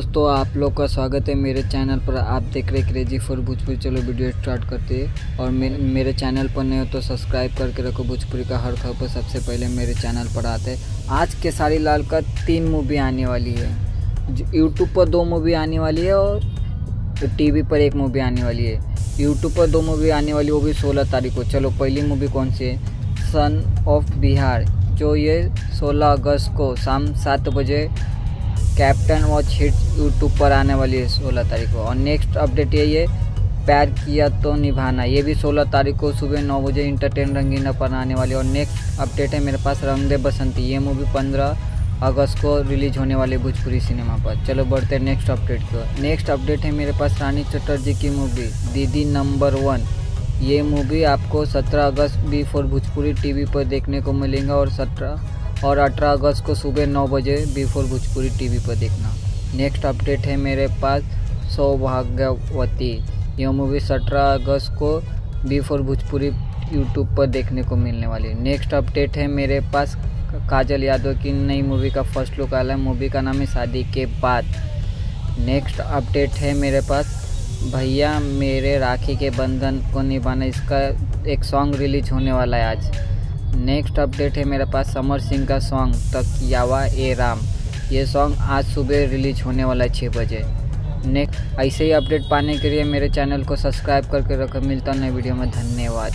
दोस्तों, आप लोग का स्वागत है मेरे चैनल पर। आप देख रहे क्रेजी फॉर भोजपुरी। चलो वीडियो स्टार्ट करते हैं। और मेरे चैनल पर नहीं हो तो सब्सक्राइब करके रखो। भोजपुरी का हर खबर सबसे पहले मेरे चैनल पर आते हैं। आज खेसारी लाल का 3 मूवी आने वाली है। यूट्यूब पर 2 मूवी आने वाली है और टीवी पर 1 मूवी आने वाली है। यूट्यूब पर 2 मूवी आने वाली, वो भी 16 तारीख को। चलो पहली मूवी कौन सी है? सन ऑफ बिहार, जो ये 16 अगस्त को शाम 7 बजे कैप्टन वॉच हिट यूट्यूब पर आने वाली है 16 तारीख को। और नेक्स्ट अपडेट यही है, प्यार किया तो निभाना, ये भी 16 तारीख को सुबह 9 बजे इंटरटेन रंगीला पर आने वाली है। और नेक्स्ट अपडेट है मेरे पास रंग दे बसंती, ये मूवी 15 अगस्त को रिलीज होने वाली भोजपुरी सिनेमा पर। चलो बढ़ते हैं नेक्स्ट अपडेट को। नेक्स्ट अपडेट है मेरे पास रानी चटर्जी की मूवी दीदी नंबर 1। ये मूवी आपको 17 अगस्त भी फॉर भोजपुरी टीवी पर देखने को मिलेगा और 18 अगस्त को सुबह 9 बजे बिफोर भोजपुरी टीवी पर देखना। नेक्स्ट अपडेट है मेरे पास सौभाग्यवती, यह मूवी 17 अगस्त को बिफोर भोजपुरी यूट्यूब पर देखने को मिलने वाली। नेक्स्ट अपडेट है मेरे पास काजल यादव की नई मूवी का फर्स्ट लुक आया है। मूवी का नाम है शादी के बाद। नेक्स्ट अपडेट है मेरे पास भैया मेरे राखी के बंधन को निभाना, इसका एक सॉन्ग रिलीज होने वाला है आज। नेक्स्ट अपडेट है मेरे पास समर सिंह का सॉन्ग तकियावा ए राम, ये सॉन्ग आज सुबह रिलीज होने वाला है 6 बजे। नेक्स्ट ऐसे ही अपडेट पाने के लिए मेरे चैनल को सब्सक्राइब करके रखो। मिलता है नए वीडियो में, धन्यवाद।